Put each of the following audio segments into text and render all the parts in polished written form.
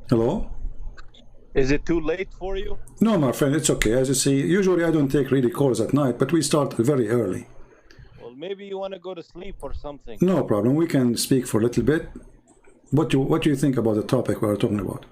Hello? Is it too late for you? No, my friend, it's okay. As you see, usually I don't take really calls at night, but we start very early. Well, maybe you want to go to sleep or something. No problem. We can speak for a little bit. What do you think about the topic we are talking about?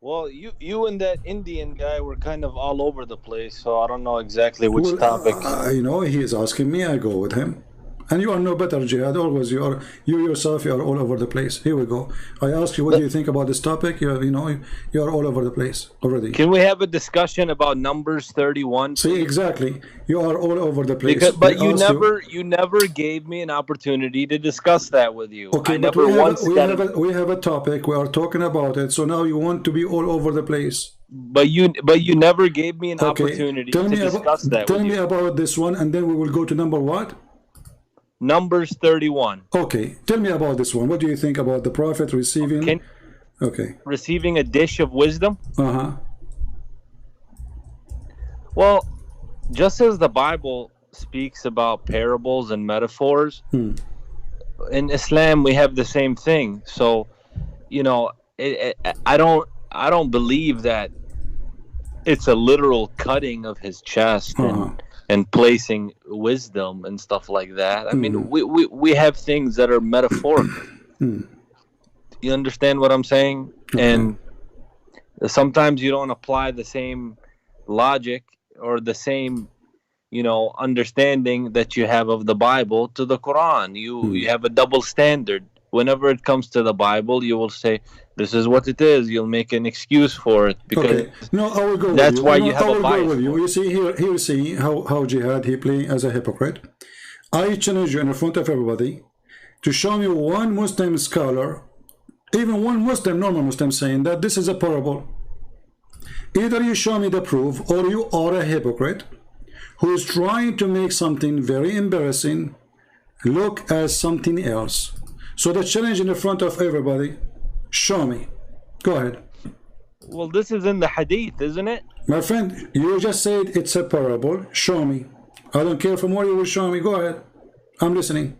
Well, you and that Indian guy were kind of all over the place, so I don't know exactly which Well, topic. you know, he is asking me, I go with him. And you are no better, Jihad. Always, you yourself, you are all over the place. Here we go. I ask you, what do you think about this topic? You know, you are all over the place already. Can we have a discussion about Numbers 31? See, exactly. You are all over the place. But you never gave me an opportunity to discuss that with you. Okay, I but never we have a topic. We are talking about it. So now you want to be all over the place. But you never gave me an opportunity to discuss that. Tell me about this one, and then we will go to number what? Numbers 31. Okay, tell me about this one. What do you think about the prophet receiving? Receiving a dish of wisdom? Well, just as the Bible speaks about parables and metaphors, in Islam we have the same thing. So, you know, I don't believe that it's a literal cutting of his chest and placing wisdom and stuff like that. I mean, we have things that are metaphorical. You understand what I'm saying? And sometimes you don't apply the same logic or the same, you know, understanding that you have of the Bible to the Quran. You have a double standard. Whenever it comes to the Bible, you will say, this is what it is. You'll make an excuse for it because no, I will go that's with you. why No, you have a bias. With you. You see here see how Jihad he playing as a hypocrite. I challenge you in front of everybody to show me one Muslim scholar, even one Muslim, normal Muslim, saying that this is a parable. Either you show me the proof, or you are a hypocrite who is trying to make something very embarrassing look as something else. So the challenge in the front of everybody, show me. Go ahead. Well, this is in the hadith, isn't it? My friend, you just said it's a parable. Show me. I don't care from where you will show me. Go ahead. I'm listening.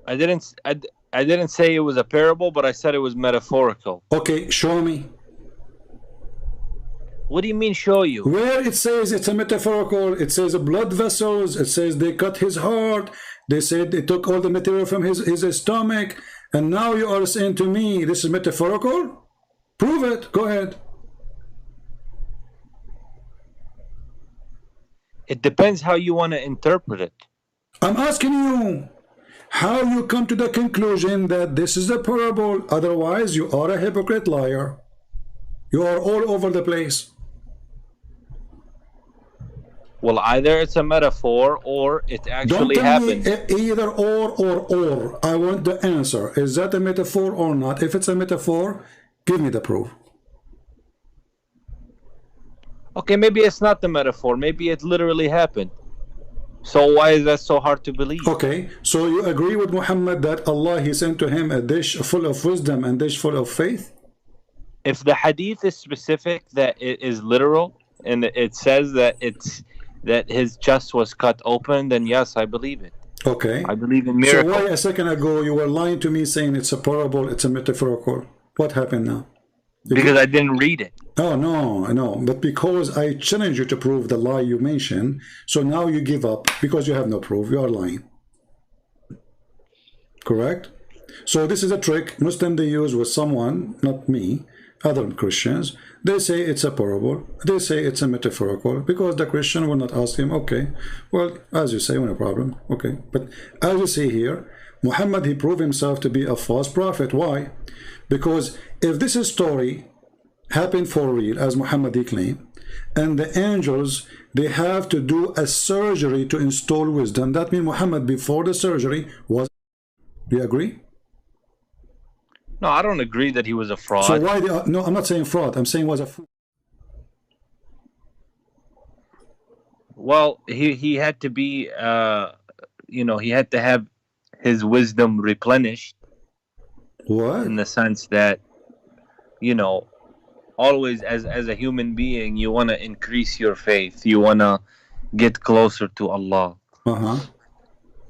I didn't say it was a parable, but I said it was metaphorical. Okay, show me. What do you mean show you? Where it says it's a metaphorical, it says blood vessels, it says they cut his heart, they said they took all the material from his stomach, and now you are saying to me this is metaphorical? Prove it. Go ahead. It depends how you want to interpret it. I'm asking you how you come to the conclusion that this is a parable. Otherwise, you are a hypocrite liar. You are all over the place. Well, either it's a metaphor or it actually happened. Don't tell me either or. I want the answer. Is that a metaphor or not? If it's a metaphor, give me the proof. Okay, maybe it's not the metaphor. Maybe it literally happened. So why is that so hard to believe? Okay, so you agree with Muhammad that Allah, he sent to him a dish full of wisdom and dish full of faith? If the hadith is specific that it is literal and it says that his chest was cut open, then yes, I believe it. Okay. I believe in miracles. So why a second ago you were lying to me saying it's a parable, it's a metaphorical? What happened now? Because I didn't read it. Oh, no. But because I challenge you to prove the lie you mentioned, so now you give up because you have no proof. You are lying. Correct? So this is a trick Muslim they use with someone, not me, other Christians. They say it's a parable. They say it's a metaphorical because the Christian will not ask him, okay, well, as you say, no problem. Okay. But as you see here, Muhammad, he proved himself to be a false prophet. Why? Because if this story happened for real, as Muhammad he claimed, and the angels, they have to do a surgery to install wisdom, that means Muhammad before the surgery was... Do you agree? No, I don't agree that he was a fraud. So why... No, I'm not saying fraud. I'm saying was a fool. Well, he had to be, you know, he had to have his wisdom replenished. What? In the sense that, you know, always as a human being, you want to increase your faith. You want to get closer to Allah.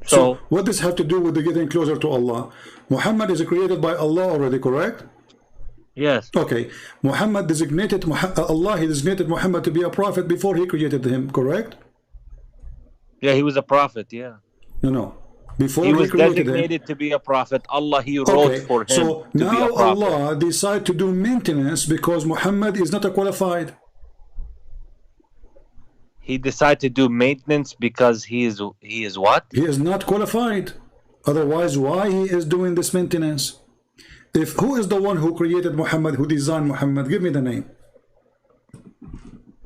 So what does have to do with the getting closer to Allah? Muhammad is created by Allah already, correct? Yes. Okay, Allah, he designated Muhammad to be a prophet before he created him, correct? Yeah, he was a prophet. Yeah. No. Before He he was created him. designated to be a prophet. Allah, he wrote Okay, for him so to be a now prophet. Allah decide to do maintenance because Muhammad is not a qualified. He decided to do maintenance because he is what? He is not qualified. Otherwise, why he is doing this maintenance? If who is the one who created Muhammad, who designed Muhammad? Give me the name.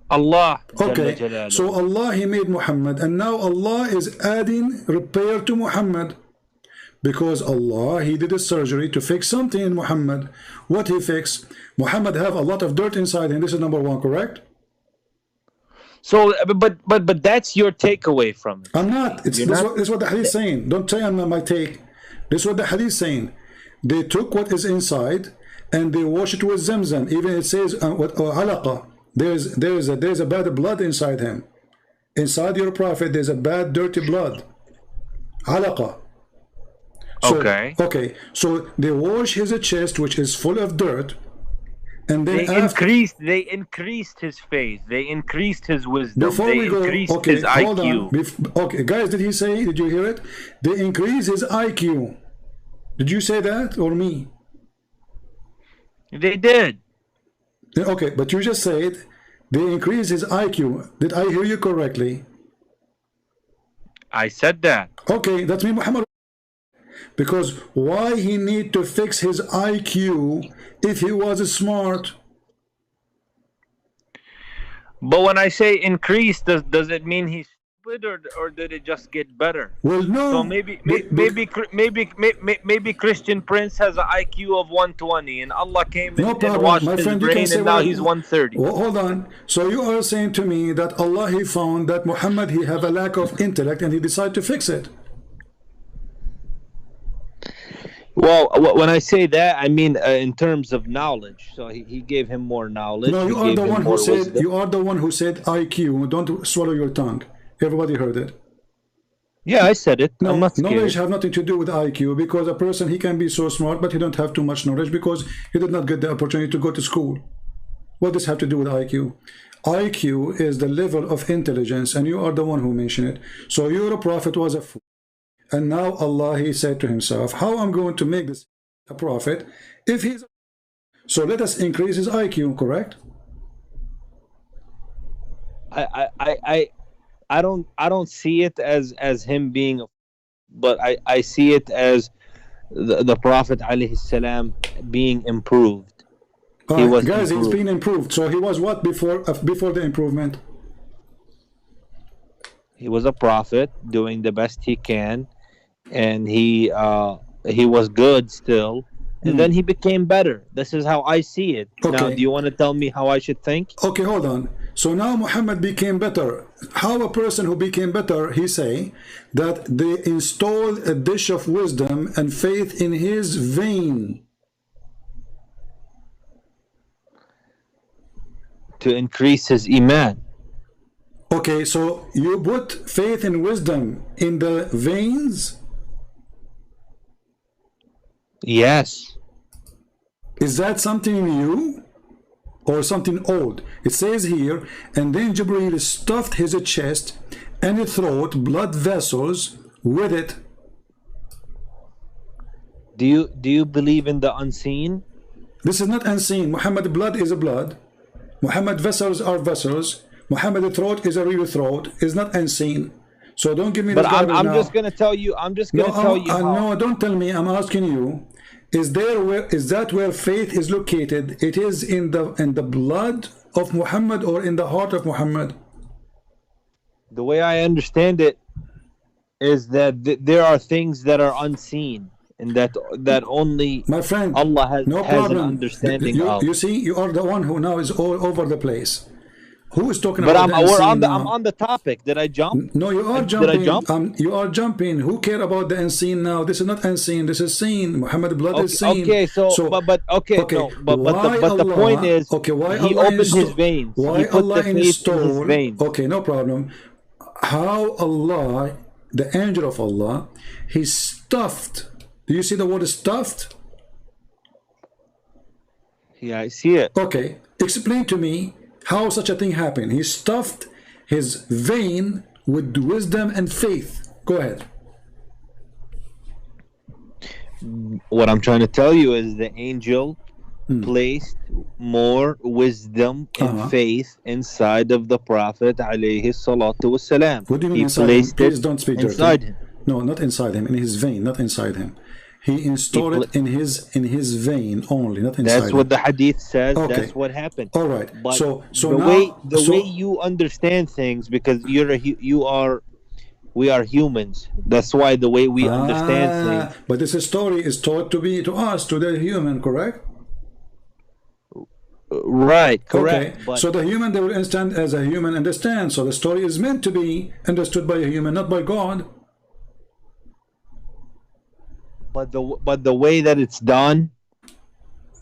Allah. Okay, so Allah, he made Muhammad, and now Allah is adding repair to Muhammad because Allah, he did a surgery to fix something in Muhammad. What he fixed? Muhammad have a lot of dirt inside him. This is number one, correct? So, but that's your takeaway from it. I'm not. This is what the hadith is saying. Don't say I'm not my take. This is what the hadith is saying. They took what is inside and they wash it with zamzam. Even it says what alaqa. There's a bad blood inside him. Inside your prophet, there's a bad, dirty blood. Alaqa. So, okay. So they wash his chest, which is full of dirt, and then they increased his faith. They increased his wisdom. Increased his IQ. Okay, guys, did he say? Did you hear it? They increased his IQ. Did you say that or me? They did. Okay, but you just said they increase his IQ. Did I hear you correctly? I said that. Okay, that's me, Muhammad. Because why he need to fix his IQ if he was smart? But when I say increase, does it mean he's stupid or did it just get better? Well, no. So maybe Christian Prince has an IQ of 120, and Allah came and washed his brain, and now he's 130. Well, hold on. So you are saying to me that Allah, he found that Muhammad, he have a lack of intellect, and he decided to fix it. Well, when I say that, I mean in terms of knowledge. So he gave him more knowledge. No, you are the one who said. You are the one who said IQ. Don't swallow your tongue. Everybody heard it. Yeah, I said it. No, I'm not scared. Knowledge have nothing to do with IQ, because a person, he can be so smart, but he don't have too much knowledge because he did not get the opportunity to go to school. What does have to do with IQ? IQ is the level of intelligence, and you are the one who mentioned it. So your prophet was a fool. And now Allah, he said to himself, how I'm going to make this a prophet if he's... So let us increase his IQ, correct? I don't see it as him being, but I see it as the Prophet alayhi salam being improved. He was guys, improved. He's been improved. So he was what before the improvement? He was a prophet doing the best he can, and he was good still, and then he became better. This is how I see it. Okay. Now, do you want to tell me how I should think? Okay, hold on. So now Muhammad became better. How a person who became better, he say that they installed a dish of wisdom and faith in his vein. To increase his iman. Okay, so you put faith and wisdom in the veins? Yes. Is that something new or something old? It says here, and then Jibreel stuffed his chest and his throat, blood vessels, with it. Do you believe in the unseen? This is not unseen. Muhammad blood is a blood. Muhammad vessels are vessels. Muhammad throat is a real throat. It's not unseen. So don't give me this garbage now. I'm just going to tell you. I'm just going to tell you. No, don't tell me. I'm asking you. Is that where faith is located? It is in the blood of Muhammad or in the heart of Muhammad? The way I understand it is that there are things that are unseen, and that only my friend Allah has an understanding of. You see, you are the one who now is all over the place. Who is talking about the unseen? I'm on the topic. Did I jump? No, you are jumping. Did I jump? You are jumping. Who care about the unseen now? This is not unseen. This is seen. Muhammad blood is seen. Okay, but the point is, why he Allah opened his veins. Why he put Allah the faith in his veins. Okay, no problem. How Allah, the angel of Allah, he stuffed. Do you see the word stuffed? Yeah, I see it. Okay, explain to me how such a thing happened. He stuffed his vein with wisdom and faith. Go ahead. What I'm trying to tell you is the angel placed more wisdom and faith inside of the Prophet alayhi salatu wasalam. What do you mean He inside him? placed Please it don't speak inside dirty. him. No, not inside him. In his vein, not inside him. He installed it in his vein only, not inside. That's what the hadith says. Okay. That's what happened. All right. But So the way you understand things, because we are humans. That's why the way we understand things. But this story is taught to us, to the human, correct? Right, correct. Okay. But so the human, they will understand as a human understand. So the story is meant to be understood by a human, not by God. But the way that it's done.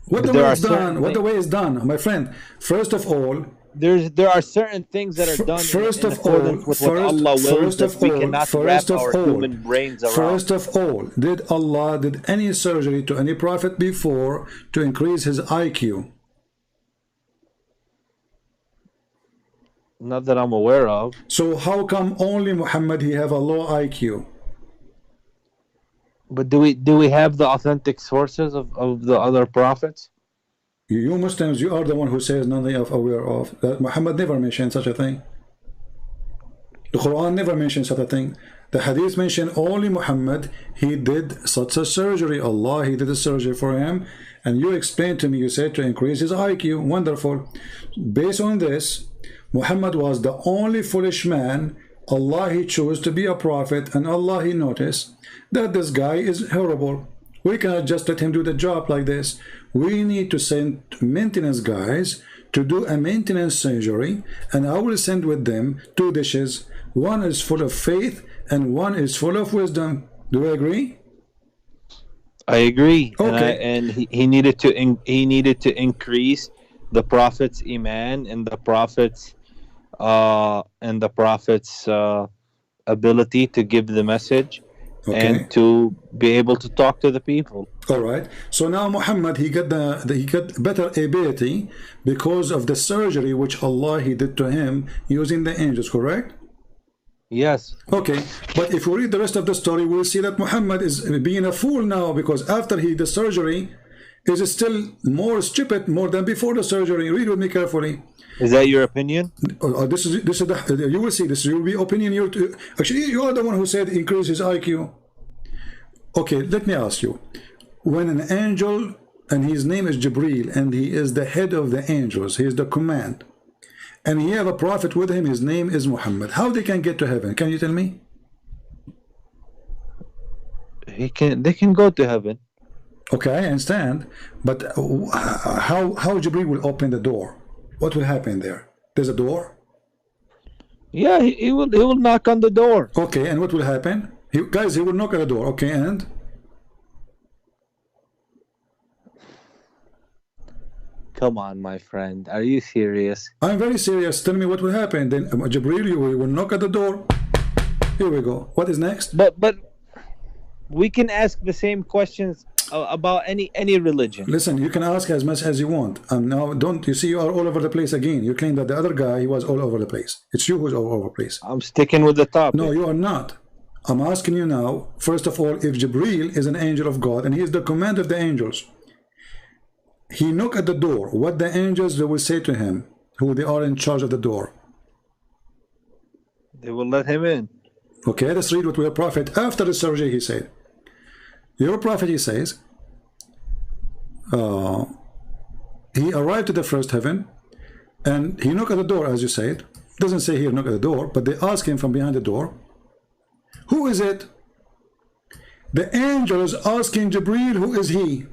What the way it's done? What the way is done, my friend? First of all, there are certain things that are done in accordance with what Allah wills that we cannot wrap our human brains around. First of all, did Allah did any surgery to any prophet before to increase his IQ? Not that I'm aware of. So how come only Muhammad he have a low IQ? But do we have the authentic sources of the other prophets? You Muslims, you are the one who says nothing of aware of that. Muhammad never mentioned such a thing. The Quran never mentioned such a thing. The hadith mentioned only Muhammad. He did such a surgery. Allah, he did a surgery for him. And you explained to me, you said to increase his IQ. Wonderful. Based on this, Muhammad was the only foolish man. Allah, he chose to be a prophet, and Allah, he noticed that this guy is horrible. We cannot just let him do the job like this. We need to send maintenance guys to do a maintenance surgery, and I will send with them 2 dishes. One is full of faith and one is full of wisdom. Do you agree? I agree. Okay. And he needed to increase the prophet's iman and the prophet's ability to give the message. Okay. And to be able to talk to the people. All right. So now Muhammad, he got better ability because of the surgery which Allah he did to him using the angels, correct? Yes. Okay. But if we read the rest of the story, we'll see that Muhammad is being a fool now, because after he did the surgery, is still more stupid more than before the surgery. Read with me carefully. Is that your opinion? This is you will see. This will be opinion. Actually, you are the one who said increase his IQ. Okay, let me ask you. When an angel, and his name is Jibril, and he is the head of the angels, he is the command, and he have a prophet with him, his name is Muhammad. How they can get to heaven? Can you tell me? They can go to heaven. Okay, I understand, but how Jibril will open the door? What will happen there? There's a door? Yeah, he will knock on the door. Okay, and what will happen? He will knock at the door. Okay, and? Come on, my friend. Are you serious? I'm very serious. Tell me what will happen. Then Jibril, you will knock at the door. Here we go. What is next? But we can ask the same questions about any religion. Listen, you can ask as much as you want. Now, don't you see you are all over the place again? You claim that the other guy, he was all over the place. It's you who's all over the place. I'm sticking with the topic. No, you are not. I'm asking you now, first of all, if Jibril is an angel of God and he is the commander of the angels, he knock at the door. What the angels they will say to him, who they are in charge of the door? They will let him in. Okay, let's read what your prophet, after the surgery, he said. Your prophet, he says, he arrived to the first heaven, and he knocked at the door, as you said. Doesn't say here knock at the door, but they ask him from behind the door, who is it? The angel is asking Jibril, who is he?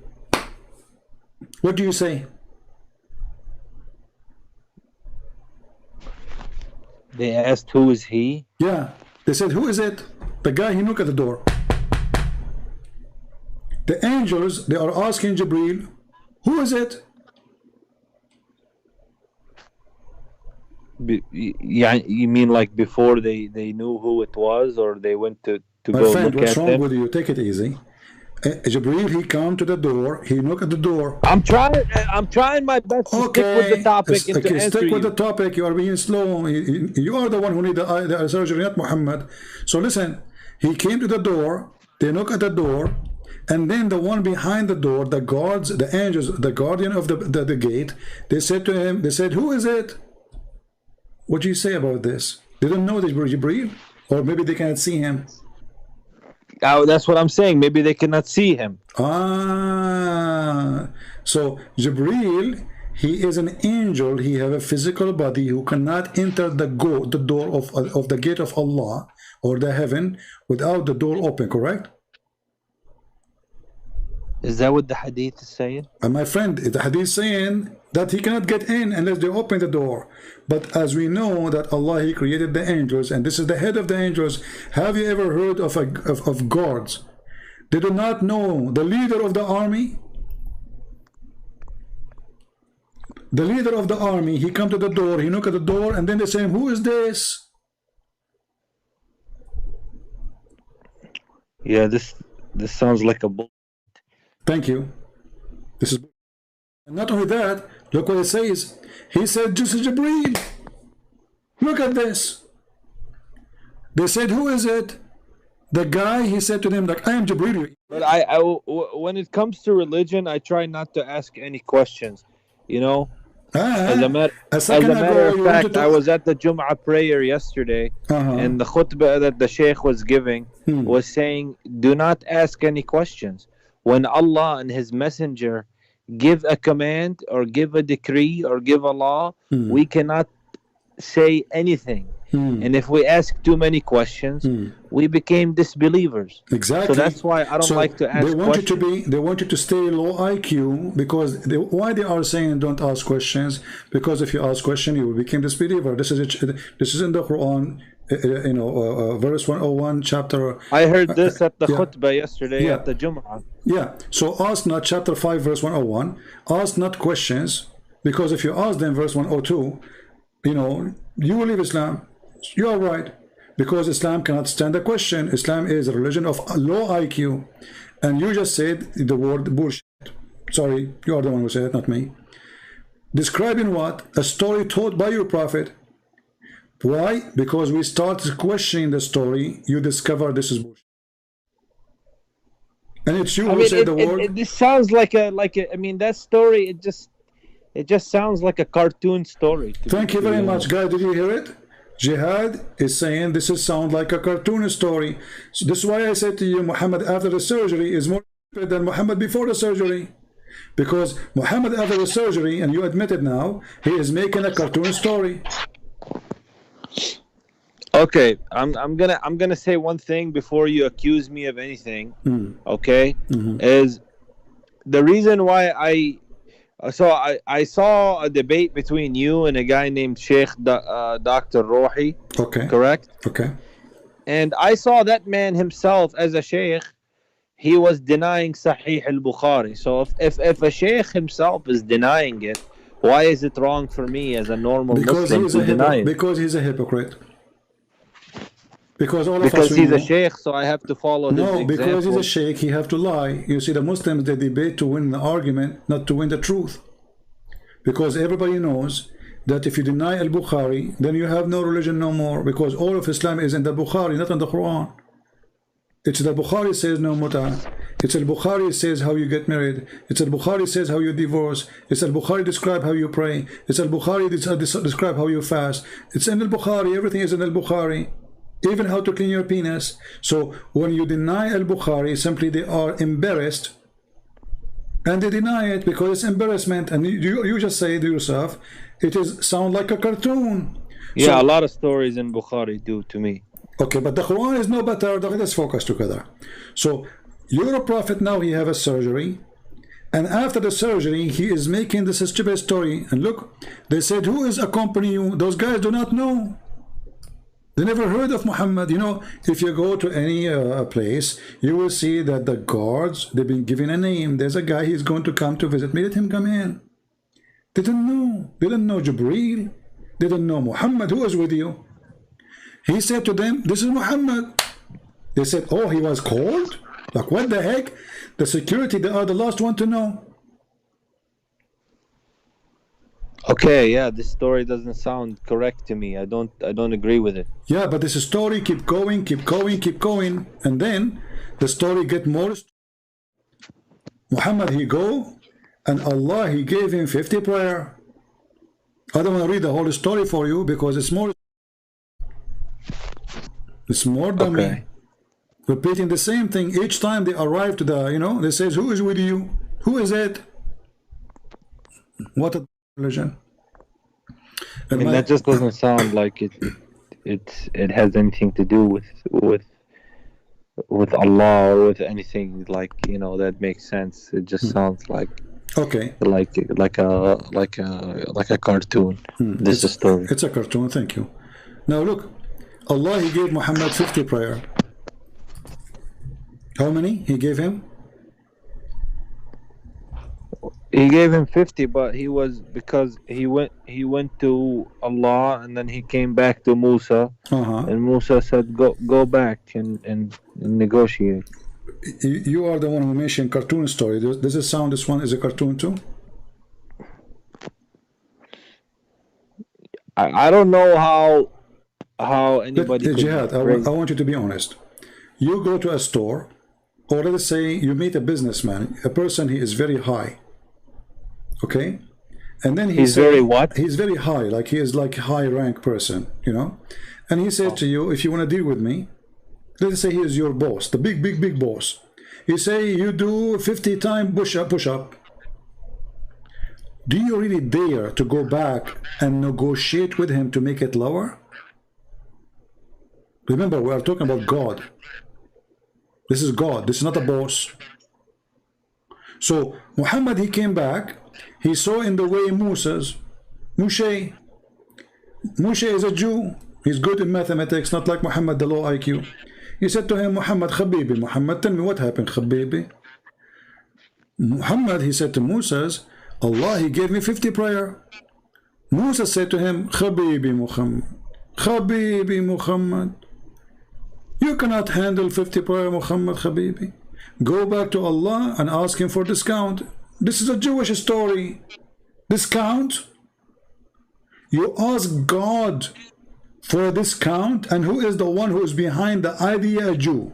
What do you say? They asked, who is he? Yeah, they said, who is it? The guy he knocked at the door. The angels, they are asking Jibril, who is it? Yeah, you mean like before they knew who it was, or they went to My go friend, look what's at wrong them? with you? Take it easy. Jibril, he come to the door, he knock at the door. I'm trying my best to stick with the topic and to answer stick with you. the topic. You are being slow. You are the one who need the surgery, not Muhammad. So listen, he came to the door, they knock at the door, and then the one behind the door, the guards, the angels, the guardian of the gate, they said to him, they said, who is it? What do you say about this? They don't know that Jibril, or maybe they cannot see him. Oh, that's what I'm saying. Maybe they cannot see him. So Jibril, he is an angel. He have a physical body who cannot enter the door of the gate of Allah or the heaven without the door open, correct? Is that what the hadith is saying? And my friend, the hadith is saying that he cannot get in unless they open the door. But as we know that Allah, he created the angels, and this is the head of the angels. Have you ever heard of guards? They do not know the leader of the army. The leader of the army, he come to the door, he knock at the door, and then they say, who is this? Yeah, this sounds like a bull. Thank you. This is, and not only that, look what it says. He said, this is Jibreel. Look at this. They said, who is it? The guy, he said to them, like, I am Jibreel. But when it comes to religion, I try not to ask any questions. You know, as a matter of fact, I was at the Jum'ah prayer yesterday, and the khutbah that the Sheikh was giving was saying, do not ask any questions. When Allah and His Messenger give a command or give a decree or give a law, we cannot say anything. And if we ask too many questions, we became disbelievers. Exactly. So that's why I don't like to ask questions. They want you to stay low IQ because why they are saying don't ask questions? Because if you ask questions, you will become disbeliever. This is in the Quran. Verse 101, chapter. I heard this at the khutbah yesterday at the Jum'ah. Yeah. So ask not, chapter 5, verse 101. Ask not questions, because if you ask them, verse 102, you will leave Islam. You are right, because Islam cannot stand a question. Islam is a religion of low IQ, and you just said the word bullshit. Sorry, you are the one who said it, not me. Describing what? A story told by your prophet. Why? Because we start questioning the story, you discover this is bullshit. And it's you who said the word. This sounds like a. I mean, that story. It just sounds like a cartoon story. Thank you very much, guys. Did you hear it? Jihad is saying this is sound like a cartoon story. So this is why I said to you, Muhammad after the surgery is more stupid than Muhammad before the surgery. Because Muhammad after the surgery, and you admit it now, he is making a cartoon story. Okay, I'm gonna say one thing before you accuse me of anything. Okay, is the reason why I saw a debate between you and a guy named Sheikh Dr. Rohi. Okay. Correct. Okay. And I saw that man himself as a sheikh. He was denying Sahih al-Bukhari. So if a sheikh himself is denying it, why is it wrong for me as a normal Muslim to deny it? Because he's a hypocrite. Because he's a sheikh, so I have to follow his example. No, because he's a sheikh, he have to lie. You see, the Muslims, they debate to win the argument, not to win the truth. Because everybody knows that if you deny al-Bukhari, then you have no religion no more. Because all of Islam is in the Bukhari, not in the Quran. It's the Bukhari says no muta. It's al-Bukhari says how you get married. It's al-Bukhari says how you divorce. It's al-Bukhari describe how you pray. It's al-Bukhari describe how you fast. It's in al-Bukhari. Everything is in al-Bukhari. Even how to clean your penis. So when you deny al-Bukhari, simply they are embarrassed, and they deny it because it's embarrassment. And you just say to yourself, it is sound like a cartoon. Yeah, so, a lot of stories in Bukhari do to me. Okay, but the Quran is no better. Let's focus together. So your prophet now, he have a surgery, and after the surgery he is making this stupid story. And look, they said, who is accompanying you? Those guys do not know. They never heard of Muhammad. If you go to any place, you will see that the guards, they've been given a name. There's a guy, he's going to come to visit me. Let him come in. They didn't know. They didn't know Jibreel. They didn't know Muhammad. Who is with you? He said to them, this is Muhammad. They said, oh, he was called? Like, what the heck? The security, they are the last one to know. Okay, yeah, this story doesn't sound correct to me. I don't agree with it. Yeah, but this story keep going, and then the story get more. Muhammad, he go, and Allah, he gave him 50 prayer. I don't want to read the whole story for you because it's more dummy. Okay. Repeating the same thing each time they arrive to the, you know, they says, who is with you? Who is it? What a religion. And that just doesn't sound like it has anything to do with Allah or with anything, like, you know, that makes sense. It just sounds like like a cartoon. This is a story. It's a cartoon. Thank you. Now look, Allah, he gave Muhammad 50 prayer. How many he gave him? He gave him 50, but because he went to Allah and then he came back to Musa, and Musa said, go back and negotiate. You are the one who mentioned cartoon story. Does it sound this one is a cartoon too? I don't know how anybody. Jihad, I want you to be honest. You go to a store, or let's say you meet a businessman, a person, he is very high. Okay, and then he's very what? He's very high, like he is like a high rank person, you know. And he said to you, if you want to deal with me, let's say he is your boss, the big boss. You say you do 50 times push up. Do you really dare to go back and negotiate with him to make it lower? Remember, we are talking about God. This is God. This is not a boss. So Muhammad, he came back. He saw in the way Moshe is a Jew. He's good in mathematics, not like Muhammad, the low IQ. He said to him, Muhammad, Khabibi, Muhammad, tell me what happened, Khabibi. Muhammad, he said to Moses, Allah, he gave me 50 prayer. Musa said to him, Khabibi Muhammad, you cannot handle 50 prayer, Muhammad, Khabibi. Go back to Allah and ask him for discount. This is a Jewish story. Discount? You ask God for a discount, and who is the one who is behind the idea? A Jew.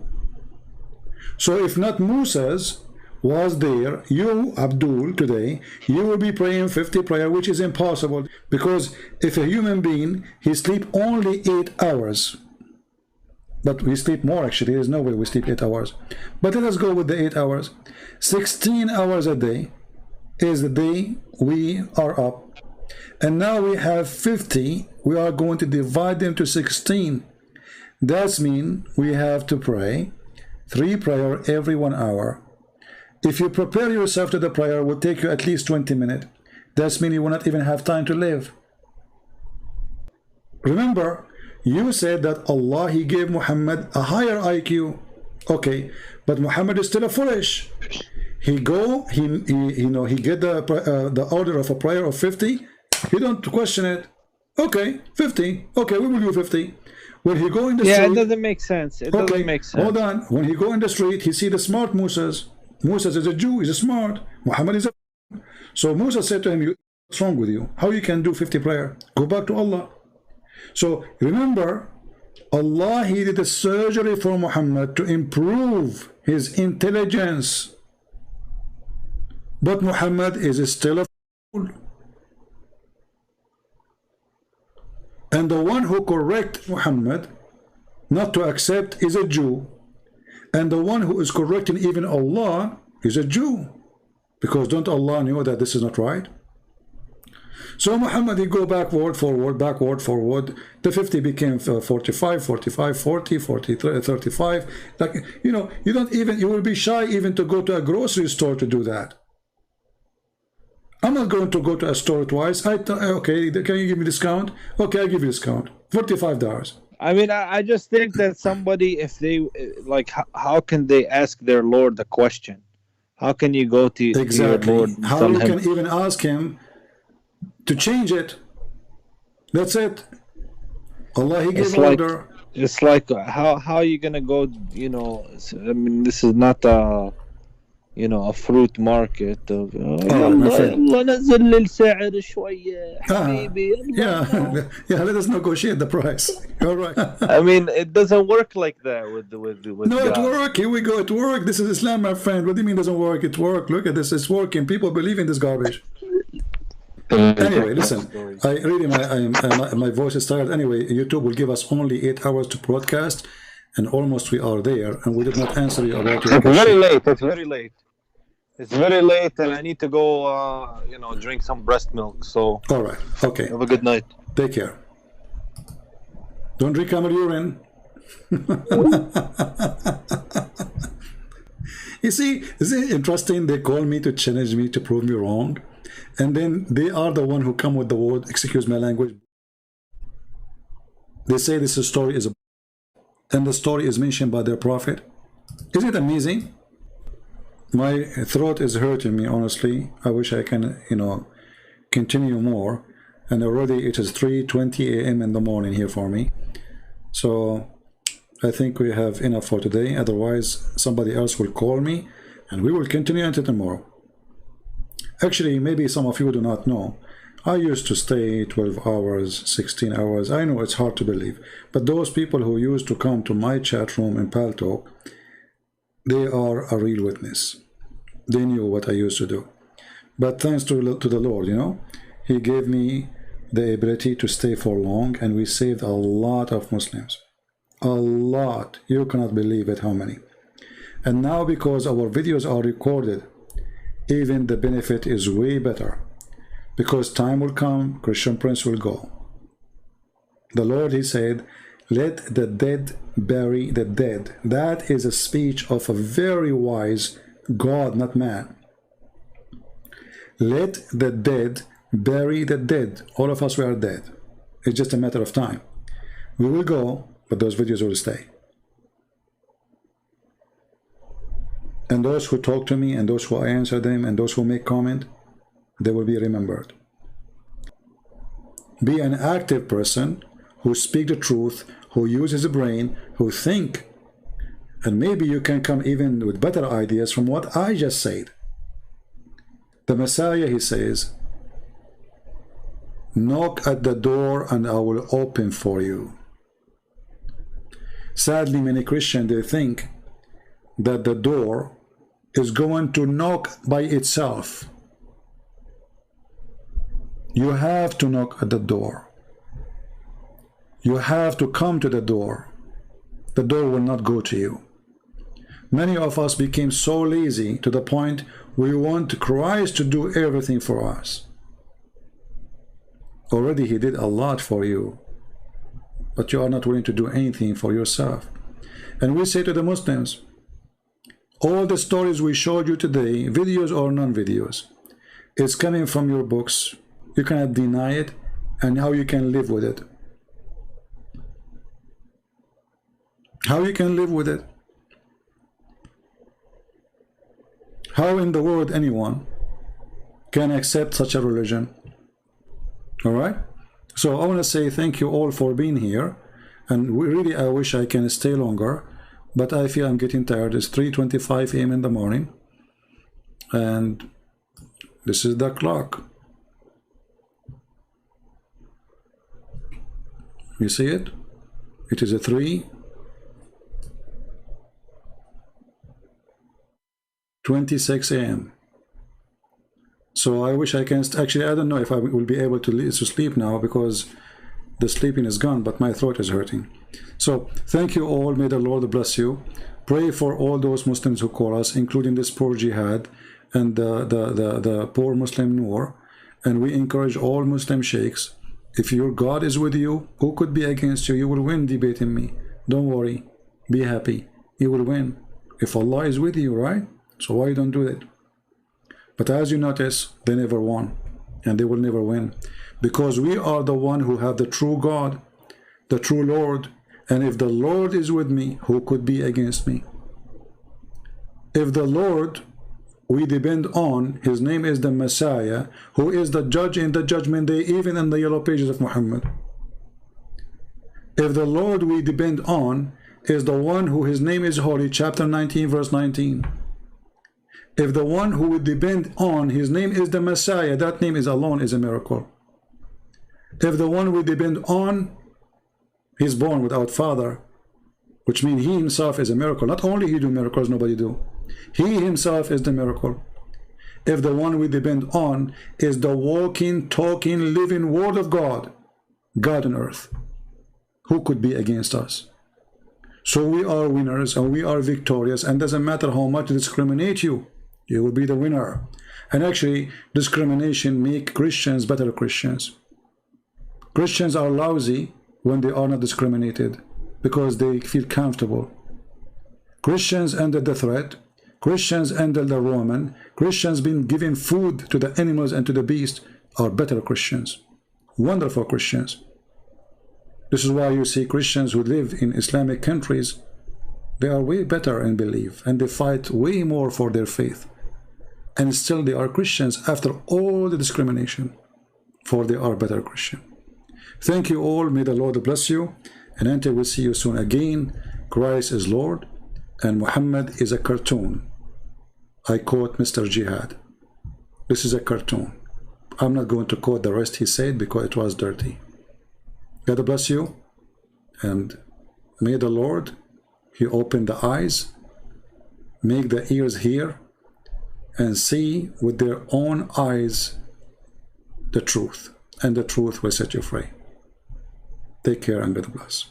So if not Moses was there, you, Abdul, today, you will be praying 50 prayer, which is impossible, because if a human being, he sleep only 8 hours, but we sleep more actually, there's no way we sleep 8 hours, but let us go with the 8 hours. 16 hours a day is the day we are up, and now we have 50. We are going to divide them to 16. That means we have to pray 3 prayer every 1 hour. If you prepare yourself to the prayer, it will take you at least 20 minutes. That means you will not even have time to live. Remember, you said that Allah, he gave Muhammad a higher IQ. Okay, but Muhammad is still a foolish. He get the order of a prayer of 50. He don't question it. Okay, 50. Okay, we will do 50. When he go in the street, it doesn't make sense. It doesn't make sense. Hold on. When he go in the street, he see the smart Moses. Moses is a Jew. He's a smart. Muhammad is a. So Moses said to him, "What's wrong with you? How you can do 50 prayer? Go back to Allah." So remember, Allah, he did a surgery for Muhammad to improve his intelligence. But Muhammad is still a fool. And the one who correct Muhammad not to accept is a Jew. And the one who is correcting even Allah is a Jew. Because don't Allah know that this is not right? So Muhammad, he go backward, forward, backward, forward. The 50 became 45, 45, 40, 40, 35. Like, you know, you will be shy even to go to a grocery store to do that. I'm not going to go to a store twice. Okay, can you give me discount? Okay, I'll give you discount. $45. I mean, I just think that somebody, if they, like, how can they ask their Lord the question? How can you go to your Lord and how you can even ask him to change it? That's it. Allah, he gave order. It's like how are you gonna go? You know, I mean, this is not a a fruit market of All right, my يلا friend. يلا نزل لي السعر شوية Ah, حبيبي يلا. No. yeah, yeah. Let us negotiate the price. All right. I mean, it doesn't work like that with No, it God. worked. Here we go. It worked. This is Islam, my friend. What do you mean it doesn't work? It worked. Look at this. It's working. People believe in this garbage. Anyway, listen. I really my voice is tired. Anyway, YouTube will give us only 8 hours to broadcast, and almost we are there, and we did not answer you about your It's very question. late. It's very late. It's very late, and I need to go. Drink some breast milk. So All right. Okay. have a good night. Take care. Don't drink camel urine. You see, isn't it interesting? They call me to challenge me to prove me wrong, and then they are the one who come with the word, excuse my language. They say this story is a, and the story is mentioned by their prophet. Isn't it amazing? My throat is hurting me, honestly. I wish I can, continue more. And already it is 3:20 a.m. in the morning here for me. So I think we have enough for today. Otherwise, somebody else will call me and we will continue until tomorrow. Actually, maybe some of you do not know. I used to stay 12 hours, 16 hours. I know it's hard to believe. But those people who used to come to my chat room in Paltalk, they are a real witness. They knew what I used to do. But thanks to the Lord, He gave me the ability to stay for long, and we saved a lot of Muslims. A lot. You cannot believe it how many. And now because our videos are recorded, even the benefit is way better. Because time will come, Christian Prince will go. The Lord, He said, let the dead bury the dead. That is a speech of a very wise God, not man. Let the dead bury the dead. All of us, we are dead. It's just a matter of time. We will go, but those videos will stay. And those who talk to me, and those who I answer them, and those who make comment, they will be remembered. Be an active person who speak the truth, who use his brain, who think. And maybe you can come even with better ideas from what I just said. The Messiah, He says, knock at the door and I will open for you. Sadly, many Christians, they think that the door is going to knock by itself. You have to knock at the door. You have to come to the door. The door will not go to you. Many of us became so lazy to the point we want Christ to do everything for us. Already He did a lot for you, but you are not willing to do anything for yourself. And we say to the Muslims, all the stories we showed you today, videos or non-videos, it's coming from your books. You cannot deny it, and how you can live with it. How you can live with it? How in the world anyone can accept such a religion? All right? So I want to say thank you all for being here. And really, I wish I can stay longer, but I feel I'm getting tired. It's 3:25 a.m. in the morning. And this is the clock. You see it? It is a 3:26 a.m. So I wish I can actually, I don't know if I will be able to sleep now because the sleeping is gone, but my throat is hurting. So thank you all. May the Lord bless you. Pray for all those Muslims who call us, including this poor Jihad and the poor Muslim Noor. And we encourage all Muslim sheikhs, if your God is with you, who could be against you? You will win debating me. Don't worry. Be happy. You will win. If Allah is with you, right? So why you don't do it? But as you notice, they never won. And they will never win. Because we are the one who have the true God, the true Lord. And if the Lord is with me, who could be against me? If the Lord we depend on, His name is the Messiah, who is the judge in the judgment day, even in the yellow pages of Muhammad. If the Lord we depend on is the one who his name is holy, chapter 19, verse 19. If the one who we depend on, his name is the Messiah, that name is alone is a miracle. If the one we depend on, he's born without father, which means he himself is a miracle. Not only he do miracles, nobody do. He himself is the miracle. If the one we depend on is the walking, talking, living word of God, God on earth, who could be against us? So we are winners and we are victorious, and doesn't matter how much they discriminate you, you will be the winner. And actually, discrimination make Christians better Christians. Christians are lousy when they are not discriminated because they feel comfortable. Christians under the threat, Christians under the Roman, Christians being given food to the animals and to the beasts are better Christians, wonderful Christians. This is why you see Christians who live in Islamic countries, they are way better in belief and they fight way more for their faith. And still they are Christians after all the discrimination, for they are better Christian. Thank you all. May the Lord bless you. And until we see you soon again, Christ is Lord and Muhammad is a cartoon. I quote Mr. Jihad. This is a cartoon. I'm not going to quote the rest he said because it was dirty. God bless you. And may the Lord, he open the eyes, make the ears hear, and see with their own eyes the truth. And the truth will set you free. Take care and God bless.